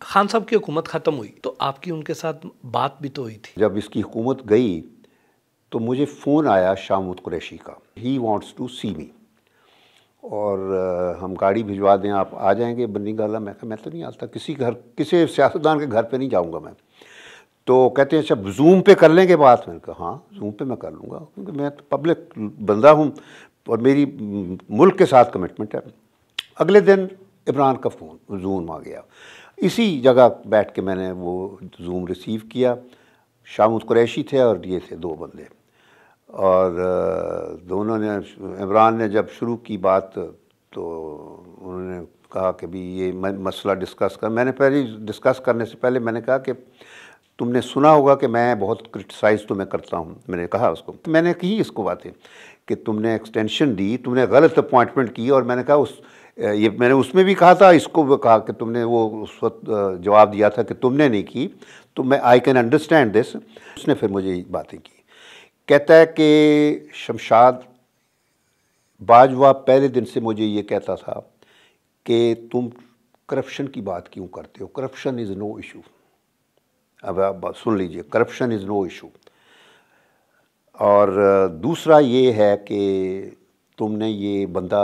खान साहब की हुकूमत ख़त्म हुई तो आपकी उनके साथ बात भी तो हुई थी। जब इसकी हुकूमत गई तो मुझे फ़ोन आया शाहमूद कुरैशी का, ही वांट्स टू सी मी, और हम गाड़ी भिजवा दें, आप आ जाएंगे बन्नी गाला। मैं कहा मैं तो नहीं आता, किसी सियासतदान के घर पे नहीं जाऊंगा मैं। तो कहते हैं अच्छा जूम पे कर लेंगे बात। मैंने कहा हाँ जूम पे मैं कर लूँगा, क्योंकि मैं तो पब्लिक बंदा हूँ और मेरी मुल्क के साथ कमिटमेंट है। अगले दिन इमरान का फ़ोन जूम आ गया, इसी जगह बैठ के मैंने वो जूम रिसीव किया। शाहमूद कुरैशी थे और ये थे दो बंदे, और दोनों ने, इमरान ने जब शुरू की बात तो उन्होंने कहा कि भी ये मसला डिस्कस कर। मैंने पहले डिस्कस करने से पहले मैंने कहा कि तुमने सुना होगा कि मैं बहुत क्रिटिसाइज़ तो मैं करता हूँ। मैंने कहा उसको, मैंने कही इसको बातें कि तुमने एक्सटेंशन दी, तुमने गलत अपॉइंटमेंट की, और मैंने कहा ये मैंने उसमें भी कहा था, इसको भी कहा कि तुमने वो उस वक्त जवाब दिया था कि तुमने नहीं की, तो मैं आई कैन अंडरस्टैंड दिस। उसने फिर मुझे बातें की, कहता है कि शमशाद बाजवा पहले दिन से मुझे ये कहता था कि तुम करप्शन की बात क्यों करते हो, करप्शन इज़ नो इशू। अब आप सुन लीजिए, करप्शन इज़ नो इशू। और दूसरा ये है कि तुमने ये बंदा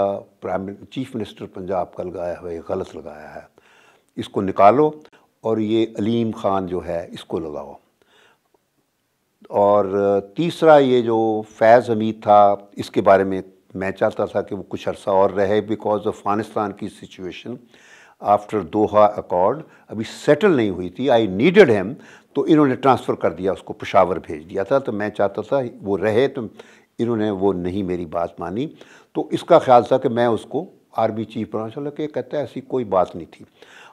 चीफ मिनिस्टर पंजाब का लगाया हुआ है, गलत लगाया है, इसको निकालो और ये अलीम ख़ान जो है इसको लगाओ। और तीसरा ये जो फैज़ हमीद था, इसके बारे में मैं चाहता था कि वो कुछ अरसा और रहे, बिकॉज अफ़गानिस्तान की सिचुएशन आफ्टर दोहा अकॉर्ड अभी सेटल नहीं हुई थी। आई नीडेड हिम, तो इन्होंने ट्रांसफ़र कर दिया, उसको पेशावर भेज दिया था। तो मैं चाहता था वो रहे, तो इन्होंने वो नहीं मेरी बात मानी। तो इसका ख्याल था कि मैं उसको आर्मी चीफ बना। चलो कि कहता है ऐसी कोई बात नहीं थी।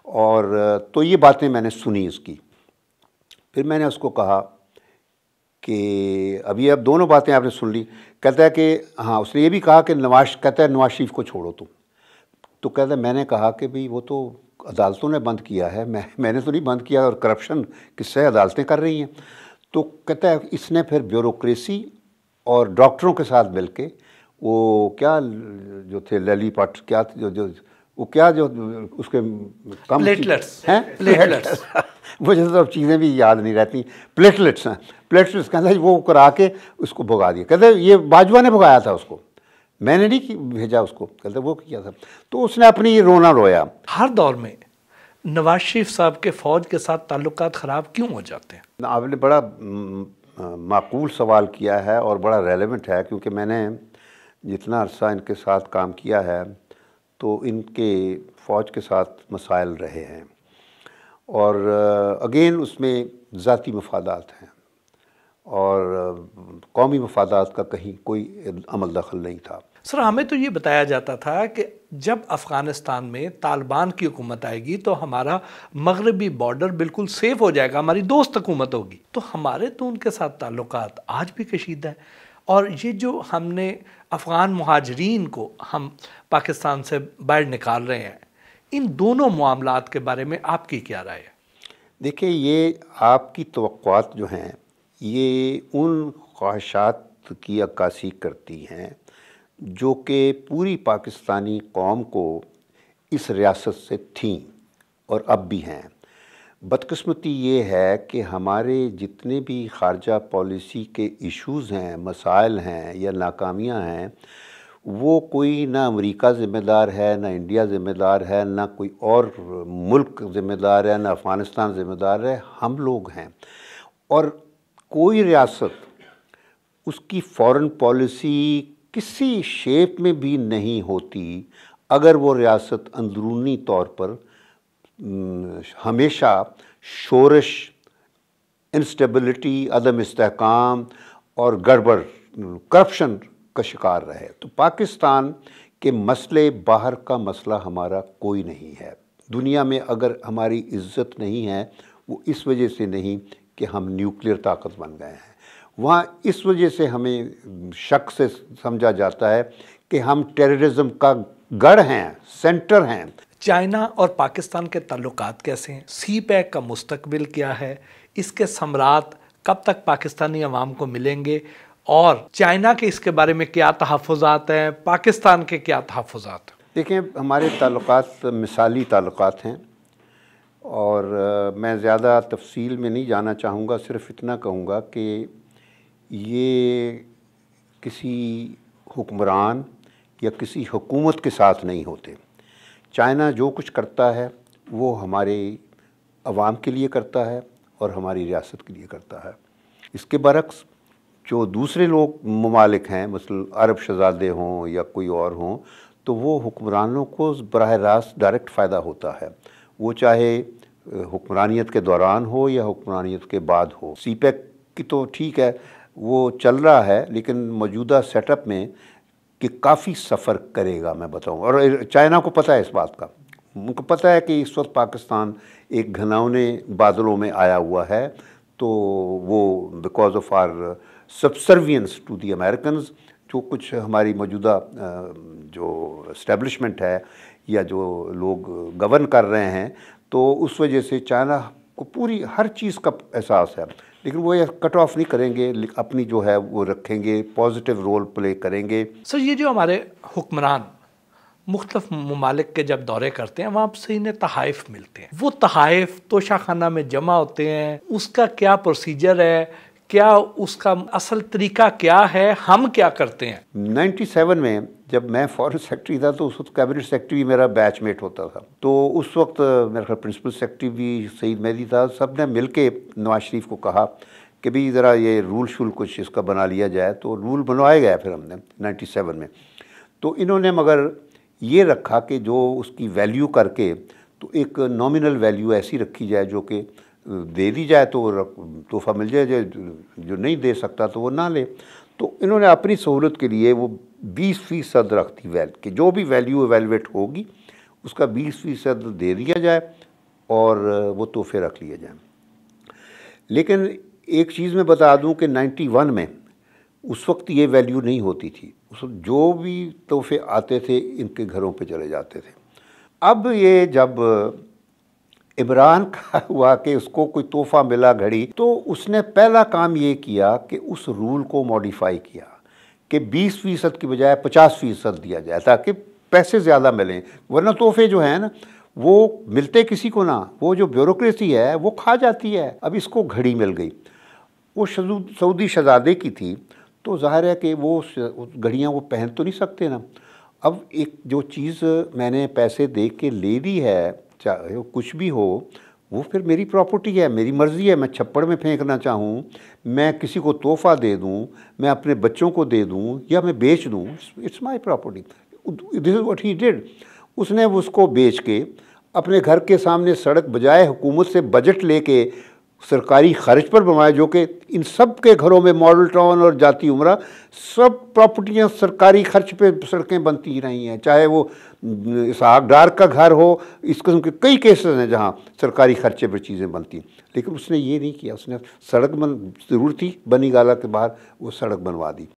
और तो ये बातें मैंने सुनी इसकी। फिर मैंने उसको कहा कि अभी अब दोनों बातें आपने सुन ली। कहता है कि हाँ, उसने ये भी कहा कि कहता है नवाज शरीफ को छोड़ो तुम। तो कहता है मैंने कहा कि भाई वो तो अदालतों ने बंद किया है, मैंने तो नहीं बंद किया, और करप्शन किससे अदालतें कर रही हैं। तो कहता है इसने फिर ब्यूरोक्रेसी और डॉक्टरों के साथ मिल के वो क्या जो थे ललीपॉट क्या जो वो क्या जो उसके कम प्लेटलेट्स हैं, प्लेटलेट्स मुझे तो अब चीज़ें भी याद नहीं रहती। प्लेटलेट्स हैं, प्लेटलेट्स कहता है वो करा के उसको भगा दिया। कहते हैं ये बाजवा ने भगाया था उसको, मैंने नहीं भेजा उसको। कहते वो किया था। तो उसने अपनी रोना रोया। हर दौर में नवाज शरीफ साहब के फ़ौज के साथ ताल्लुकात ख़राब क्यों हो जाते हैं? आपने बड़ा माकूल सवाल किया है और बड़ा रेलेवेंट है, क्योंकि मैंने जितना अरसा इनके साथ काम किया है तो इनके फ़ौज के साथ मसाइल रहे हैं, और अगेन उसमें ज़ाती मफादात हैं और कौमी मफादात का कहीं कोई अमल दखल नहीं था। सर, हमें तो ये बताया जाता था कि जब अफ़गानिस्तान में तालिबान की हुकूमत आएगी तो हमारा मगरबी बॉर्डर बिल्कुल सेफ हो जाएगा, हमारी दोस्त हुकूमत होगी। तो हमारे तो उनके साथ ताल्लुकात आज भी कशीदा है, और ये जो हमने अफ़गान मुहाजिरीन को हम पाकिस्तान से बाहर निकाल रहे हैं, इन दोनों मामलात के बारे में आपकी क्या राय है? देखिए, ये आपकी तवक्कुआत जो हैं ये उन ख्वाहिशात की अक्कासी करती हैं जो कि पूरी पाकिस्तानी कौम को इस रियासत से थीं और अब भी हैं। बदकिस्मती ये है कि हमारे जितने भी ख़ारजा पॉलिसी के इश्यूज़ हैं, मसाइल हैं या नाकामियां हैं, वो कोई ना अमेरिका ज़िम्मेदार है, ना इंडिया ज़िम्मेदार है, ना कोई और मुल्क ज़िम्मेदार है, ना अफ़गानिस्तान ज़िम्मेदार है, हम लोग हैं। और कोई रियासत उसकी फ़ॉरेन पॉलिसी किसी शेप में भी नहीं होती अगर वो रियासत अंदरूनी तौर पर हमेशा शोरश, इंस्टेबिलिटी, अदम इस्तेहकाम और गड़बड़, करप्शन का शिकार रहे। तो पाकिस्तान के मसले बाहर का मसला हमारा कोई नहीं है। दुनिया में अगर हमारी इज़्ज़त नहीं है वो इस वजह से नहीं कि हम न्यूक्लियर ताकत बन गए हैं, वहाँ इस वजह से हमें शक से समझा जाता है कि हम टेररिज्म का गढ़ हैं, सेंटर हैं। चाइना और पाकिस्तान के ताल्लुकात कैसे हैं? सी पैक का मुस्तकबिल क्या है? इसके सम्राट कब तक पाकिस्तानी अवाम को मिलेंगे? और चाइना के इसके बारे में क्या तहफ़्फ़ुज़ात हैं? पाकिस्तान के क्या तहफ़्फ़ुज़ात हैं? देखें, हमारे ताल्लुकात मिसाली ताल्लुकात हैं। اور میں زیادہ تفصیل میں نہیں جانا چاہوں گا، صرف اتنا کہوں گا کہ یہ کسی حکمران یا کسی حکومت کے ساتھ نہیں ہوتے۔ چائنا جو کچھ کرتا ہے وہ ہمارے عوام کے لیے کرتا ہے اور ہماری ریاست کے لیے کرتا ہے۔ اس کے برعکس جو دوسرے لوگ ممالک ہیں، مثلا عرب شہزادے ہوں یا کوئی اور ہوں، تو وہ حکمرانوں کو براہ راست ڈائریکٹ فائدہ ہوتا ہے، وہ چاہے حکمرانیت کے دوران ہو یا حکمرانیت کے بعد ہو۔ سی پیک کی تو ٹھیک ہے وہ چل رہا ہے، لیکن موجودہ سیٹ اپ میں کہ کافی سفر کرے گا میں بتاؤں، اور چائنا کو پتہ ہے اس بات کا، ان کو پتہ ہے کہ اس وقت پاکستان ایک گھناؤنے بادلوں میں آیا ہوا ہے، تو وہ because of our subservience to the Americans, جو کچھ ہماری موجودہ جو اسٹیبلشمنٹ ہے یا جو لوگ گورن کر رہے ہیں، تو اس وجہ سے چائنا کو پوری ہر چیز کا احساس ہے، لیکن وہ یہ کٹ آف نہیں کریں گے، اپنی جو ہے وہ رکھیں گے، پازیٹیو رول پلے کریں گے۔ سر یہ جو ہمارے حکمران مختلف ممالک کے جب دورے کرتے ہیں وہاں سے انہیں تحائف ملتے ہیں، وہ تحائف توشہ خانہ میں جمع ہوتے ہیں، اس کا کیا پروسیجر ہے، کیا اس کا اصل طریقہ کیا ہے، ہم کیا کرتے ہیں؟ 97 میں جب میں فارن سیکرٹری تھا تو اس وقت کیبنٹ سیکرٹری بھی میرا بیچ میٹ ہوتا تھا، تو اس وقت میرا خیال پرنسپل سیکرٹری بھی سعید مہدی تھا، سب نے مل کے نواز شریف کو کہا کہ بھی ذرا یہ رول شول کچھ اس کا بنا لیا جائے، تو رول بنوائے گئے پھر ہم نے 97 میں۔ تو انہوں نے مگر یہ رکھا کہ جو اس کی ویلیو کر کے تو ایک نامنل ویلیو ایسی رکھی جائے جو کہ دے دی جائے تو تحفہ مل جائے، جو نہیں دے سکتا تو وہ نہ لے۔ تو انہوں نے اپنی سہولت کے لیے وہ 20% رکھ دی کہ جو بھی ویلیو ایویلویٹ ہوگی اس کا 20% دے دیا جائے اور وہ تحفے رکھ لیے جائیں۔ لیکن ایک چیز میں بتا دوں کہ 91 میں اس وقت یہ ویلیو نہیں ہوتی تھی، اس وقت جو بھی تحفے آتے تھے ان کے گھروں پہ چلے جاتے تھے۔ اب یہ جب عمران کا ہوا کہ اس کو کوئی تحفہ ملا گھڑی، تو اس نے پہلا کام یہ کیا کہ اس رول کو موڈیفائی کیا کہ 20% کی بجائے 50% دیا جائے تاکہ پیسے زیادہ ملیں، ورنہ تحفے جو ہیں نا وہ ملتے کسی کو نہ، وہ جو بیوروکریسی ہے وہ کھا جاتی ہے۔ اب اس کو گھڑی مل گئی، وہ سعودی شہزادے کی تھی، تو ظاہر ہے کہ وہ گھڑیاں وہ پہن تو نہیں سکتے نا۔ اب ایک جو چیز میں نے پیسے دے کے لے دی ہے، چاہے کچھ بھی ہو، وہ پھر میری پراپرٹی ہے، میری مرضی ہے، میں چھپڑ میں پھینکنا چاہوں، میں کسی کو تحفہ دے دوں، میں اپنے بچوں کو دے دوں یا میں بیچ دوں، it's my property. This is what he did. اس نے اس کو بیچ کے اپنے گھر کے سامنے سڑک بجائے حکومت سے بجٹ لے کے سرکاری خرچ پر بنوایا، جو کہ ان سب کے گھروں میں ماڈل ٹاؤن اور جاتی عمرہ سب پراپرٹیاں سرکاری خرچ پہ سڑکیں بنتی رہی ہیں، چاہے وہ اسحاق ڈار کا گھر ہو، اس قسم کے کئی کیسز ہیں جہاں سرکاری خرچے پر چیزیں بنتی ہیں، لیکن اس نے یہ نہیں کیا، اس نے سڑک ضرور تھی بنی گالا کے باہر، وہ سڑک بنوا دی۔